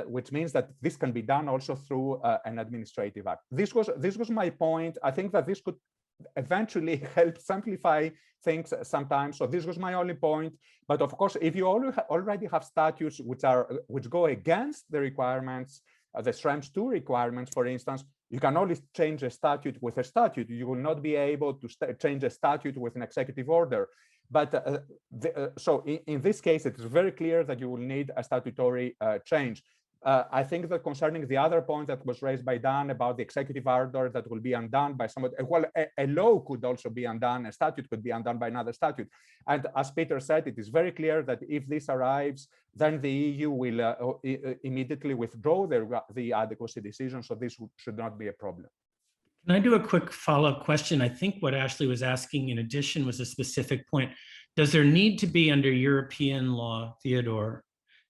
which means that this can be done also through an administrative act. This was my point. I think that this could eventually help simplify things sometimes. So this was my only point. But of course, if you already have statutes which go against the requirements, the Schrems II requirements, for instance, you can only change a statute with a statute. You will not be able to change a statute with an executive order. But so in this case, it is very clear that you will need a statutory change. I think that concerning the other point that was raised by Dan about the executive order that will be undone by somebody, well, a law could also be undone, a statute could be undone by another statute. And as Peter said, it is very clear that if this arrives, then the EU will immediately withdraw the adequacy decision. So this should not be a problem. Can I do a quick follow-up question? I think what Ashley was asking in addition was a specific point. Does there need to be under European law, Theodore,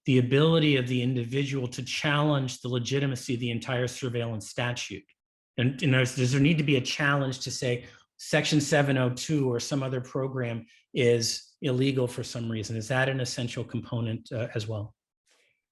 the ability of the individual to challenge the legitimacy of the entire surveillance statute? And does there need to be a challenge to say Section 702 or some other program is illegal for some reason? Is that an essential component as well?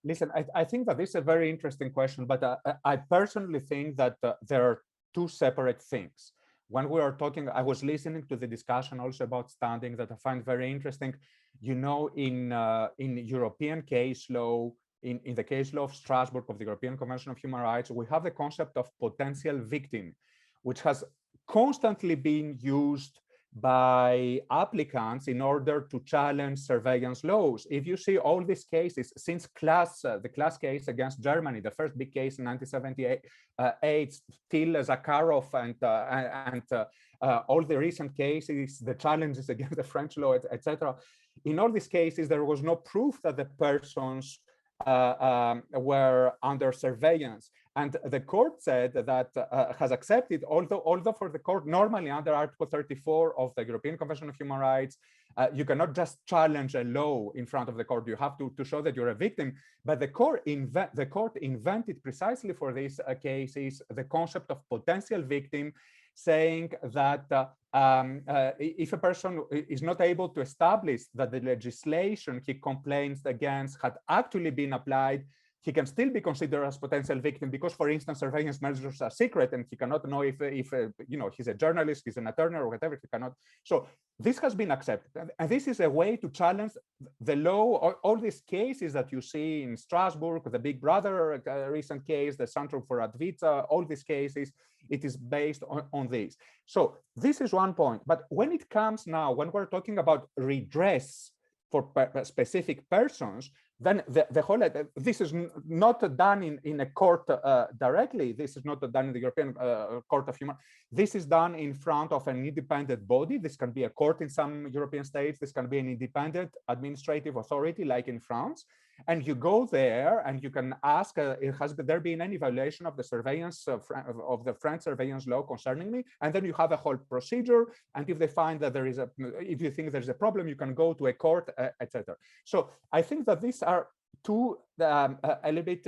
Listen, I think that this is a very interesting question, but I personally think that there are two separate things. When we are talking, I was listening to the discussion also about standing that I find very interesting. You know, in European case law, in the case law of Strasbourg of the European Convention of Human Rights, we have the concept of potential victim, which has constantly been used by applicants in order to challenge surveillance laws. If you see all these cases since the class case against Germany, the first big case in 1978, till Zakharov and all the recent cases, the challenges against the French law, etc. In all these cases, there was no proof that the persons were under surveillance. And the court said that has accepted, although for the court, normally under Article 34 of the European Convention of Human Rights, you cannot just challenge a law in front of the court. You have to show that you're a victim. But the court invented precisely for these cases the concept of potential victim, saying that if a person is not able to establish that the legislation he complains against had actually been applied, he can still be considered as potential victim because, for instance, surveillance measures are secret and he cannot know if you know, he's a journalist, he's an attorney or whatever, he cannot. So this has been accepted. And this is a way to challenge the law. All these cases that you see in Strasbourg, the Big Brother recent case, the Centrum for Advita, all these cases, it is based on this. So this is one point. But when it comes now, when we're talking about redress for specific persons, then the whole, this is not done in a court directly. This is not done in the European Court of Human. This is done in front of an independent body. This can be a court in some European states. This can be an independent administrative authority like in France. And you go there and you can ask, has there been any violation of the surveillance of the French surveillance law concerning me? And then you have a whole procedure. And if they find that there is if you think there's a problem, you can go to a court, etc. So I think that these are two a little bit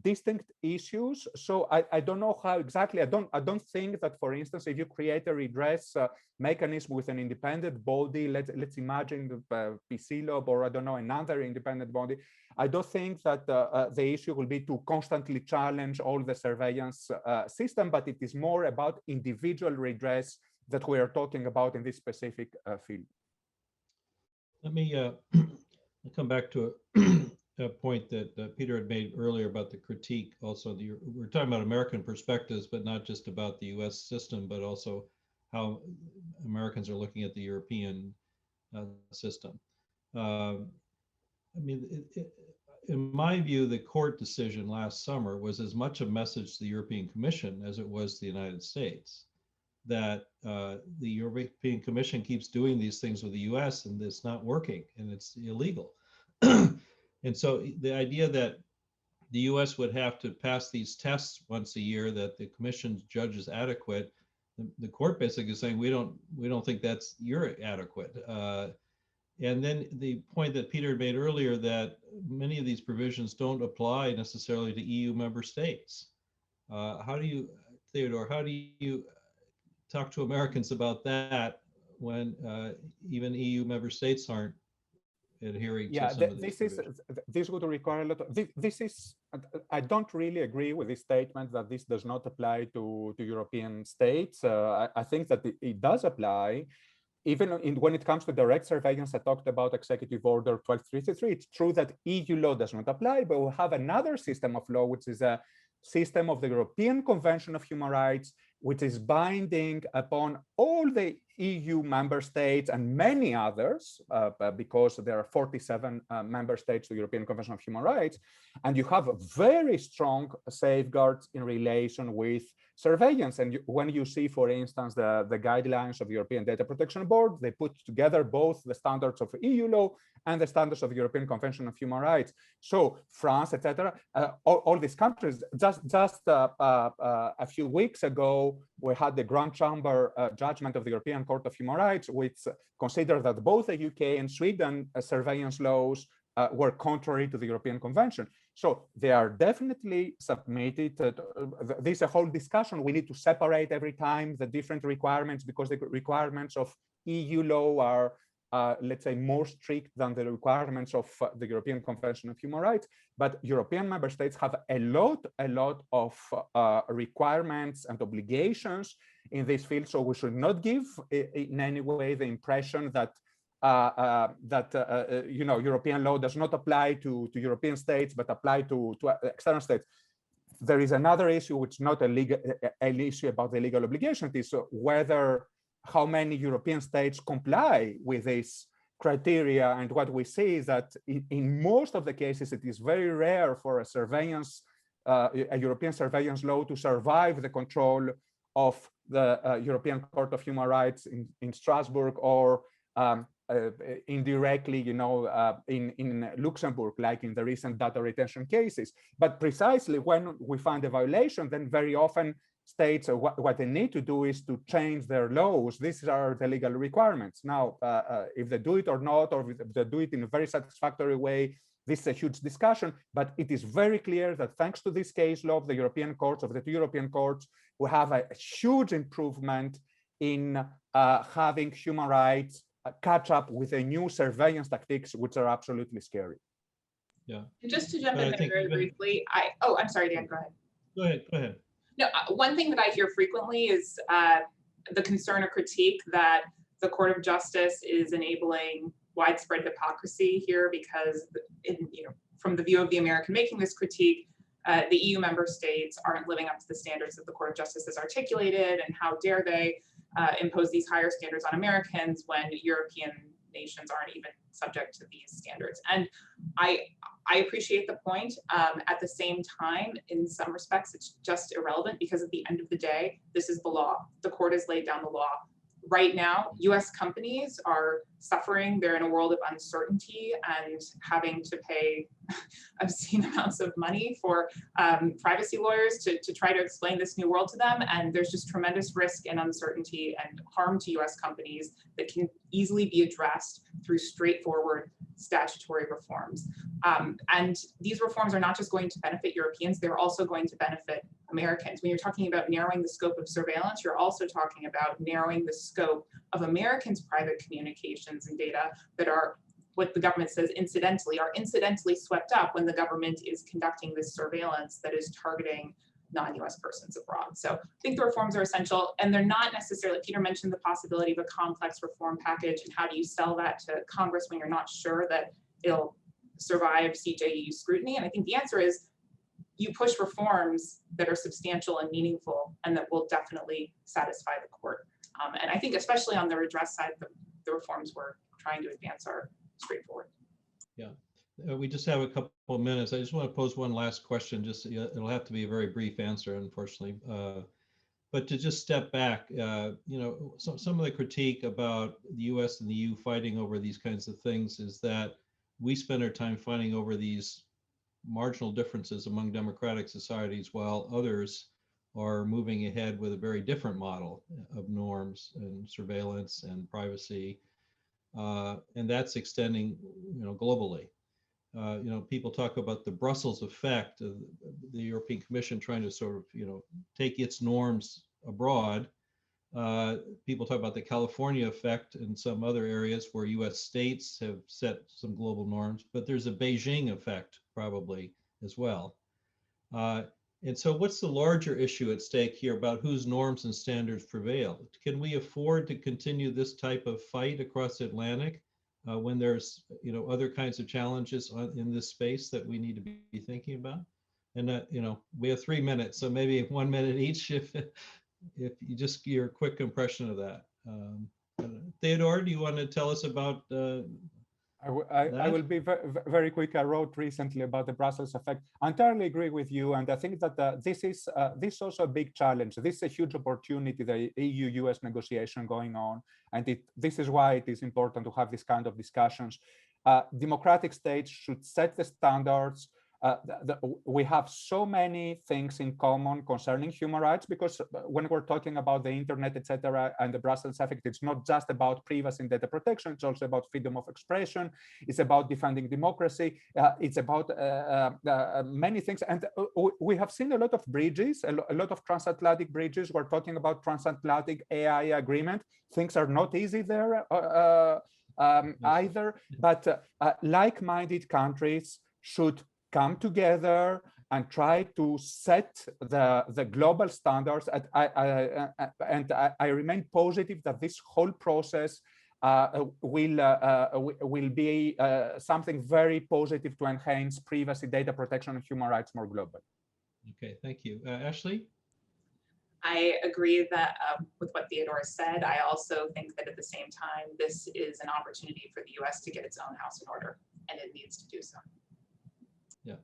distinct issues. So I don't know how exactly. I don't think that, for instance, if you create a redress mechanism with an independent body, let's imagine the PCLOB or I don't know, another independent body, I don't think that the issue will be to constantly challenge all the surveillance system, but it is more about individual redress that we are talking about in this specific field. Let me come back to a point that Peter had made earlier about the critique. Also, we're talking about American perspectives, but not just about the U.S. system, but also how Americans are looking at the European system. I mean, in my view, the court decision last summer was as much a message to the European Commission as it was to the United States, that the European Commission keeps doing these things with the U.S. and it's not working and it's illegal. And so the idea that the U.S. would have to pass these tests once a year that the Commission judges adequate, the court basically is saying we don't think you're adequate. And then the point that Peter made earlier that many of these provisions don't apply necessarily to EU member states. How do you, Theodore, how do you talk to Americans about that when even EU member states aren't adhering to some of these provisions? This would require a lot of, this is, I don't really agree with the statement that this does not apply to European states. I think that it does apply. Even when it comes to direct surveillance, I talked about Executive Order 12333. It's true that EU law does not apply, but we have another system of law, which is a system of the European Convention of Human Rights, which is binding upon all the EU member states and many others, because there are 47 member states to the European Convention of Human Rights, and you have very strong safeguards in relation with surveillance. And when you see, for instance, the guidelines of the European Data Protection Board, they put together both the standards of EU law and the standards of the European Convention of Human Rights. So France, etc., all these countries, just a few weeks ago, we had the Grand Chamber judgment of the European Court of Human Rights, which considered that both the UK and Sweden surveillance laws were contrary to the European Convention. So they are definitely submitted. There's a whole discussion. We need to separate every time the different requirements because the requirements of EU law are, let's say, more strict than the requirements of the European Convention of Human Rights. But European member states have a lot of requirements and obligations in this field. So we should not give in any way the impression that you know, European law does not apply to European states, but apply to external states. There is another issue, which is not an issue about the legal obligation. It is whether how many European states comply with this criteria. And what we see is that in most of the cases, it is very rare for a European surveillance law to survive the control of the European Court of Human Rights in Strasbourg, or indirectly, you know, in Luxembourg, like in the recent data retention cases. But precisely when we find a violation, then very often states what they need to do is to change their laws. These are the legal requirements. Now, if they do it or not, or if they do it in a very satisfactory way, this is a huge discussion, but it is very clear that thanks to this case law of the European courts, of the two European courts, we have a huge improvement in having human rights catch up with the new surveillance tactics, which are absolutely scary. Yeah. And just to jump in there very briefly, I'm sorry, Dan, go ahead. Go ahead, go ahead. No, one thing that I hear frequently is the concern or critique that the Court of Justice is enabling widespread hypocrisy here because, from the view of the American making this critique, the EU member states aren't living up to the standards that the Court of Justice has articulated, and how dare they impose these higher standards on Americans when European nations aren't even subject to these standards. And I appreciate the point. At the same time, in some respects, it's just irrelevant because at the end of the day, this is the law. The court has laid down the law. Right now, US companies are suffering. They're in a world of uncertainty and having to pay obscene amounts of money for privacy lawyers to try to explain this new world to them. And there's just tremendous risk and uncertainty and harm to US companies that can easily be addressed through straightforward statutory reforms. And these reforms are not just going to benefit Europeans, they're also going to benefit Americans. When you're talking about narrowing the scope of surveillance, you're also talking about narrowing the scope of Americans' private communications and data that are what the government says are incidentally swept up when the government is conducting this surveillance that is targeting non-US persons abroad. So I think the reforms are essential, and they're not necessarily, Peter mentioned the possibility of a complex reform package, and how do you sell that to Congress when you're not sure that it'll survive CJEU scrutiny? And I think the answer is you push reforms that are substantial and meaningful and that will definitely satisfy the court. And I think especially on the redress side, the reforms we're trying to advance are straightforward. Yeah, we just have a couple of minutes. I just want to pose one last question. Just it'll have to be a very brief answer, unfortunately. But to just step back, some of the critique about the US and the EU fighting over these kinds of things is that we spend our time fighting over these marginal differences among democratic societies, while others are moving ahead with a very different model of norms and surveillance and privacy, and that's extending, globally. People talk about the Brussels effect of the European Commission trying to sort of, take its norms abroad. People talk about the California effect in some other areas where US states have set some global norms, but there's a Beijing effect probably as well. And so what's the larger issue at stake here about whose norms and standards prevail? Can we afford to continue this type of fight across the Atlantic when there's, other kinds of challenges in this space that we need to be thinking about? And, we have 3 minutes, so maybe 1 minute each if you just your quick impression of that. Theodore, do you want to tell us about I will be very quick. I wrote recently about the Brussels effect. I entirely agree with you, and I think that this is also a big challenge. This is a huge opportunity, the EU-U.S. negotiation going on, and this is why it is important to have this kind of discussions. Democratic states should set the standards. We have so many things in common concerning human rights, because when we're talking about the internet, etc., and the Brussels effect, it's not just about privacy and data protection, it's also about freedom of expression, it's about defending democracy, it's about many things. And we have seen a lot of bridges, a lot of transatlantic bridges. We're talking about transatlantic AI agreement. Things are not easy there either, but like-minded countries should come together and try to set the global standards. And I remain positive that this whole process will be something very positive to enhance privacy, data protection, and human rights more globally. Okay, thank you. Ashley? I agree that with what Theodore said. I also think that at the same time, this is an opportunity for the US to get its own house in order, and it needs to do so. Yeah.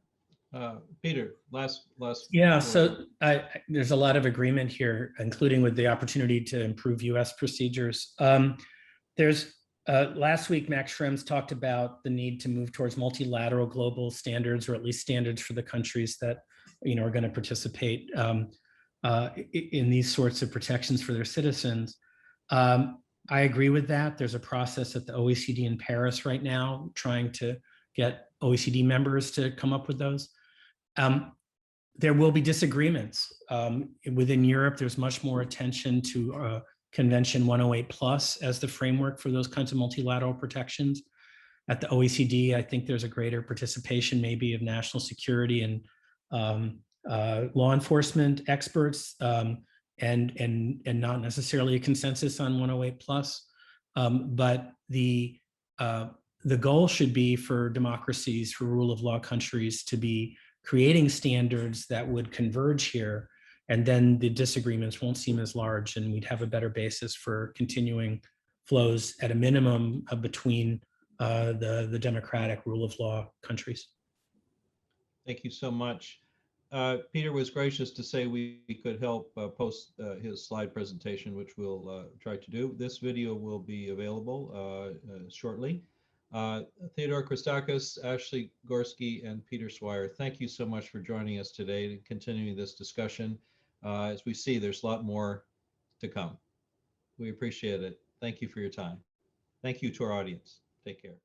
Peter, last. Yeah, so there's a lot of agreement here, including with the opportunity to improve US procedures. Last week, Max Schrems talked about the need to move towards multilateral global standards, or at least standards for the countries that are going to participate in these sorts of protections for their citizens. I agree with that. There's a process at the OECD in Paris right now trying to get OECD members to come up with those. there will be disagreements. Within Europe, there's much more attention to Convention 108 plus as the framework for those kinds of multilateral protections. At the OECD, I think there's a greater participation maybe of national security and law enforcement experts, and not necessarily a consensus on 108 plus. But the goal should be for democracies, for rule of law countries to be creating standards that would converge here, and then the disagreements won't seem as large, and we'd have a better basis for continuing flows at a minimum between the democratic rule of law countries. Thank you so much. Peter was gracious to say we could help post his slide presentation, which we'll try to do. This video will be available shortly. Theodore Christakis, Ashley Gorski, and Peter Swire, thank you so much for joining us today and continuing this discussion. As we see, there's a lot more to come. We appreciate it. Thank you for your time. Thank you to our audience. Take care.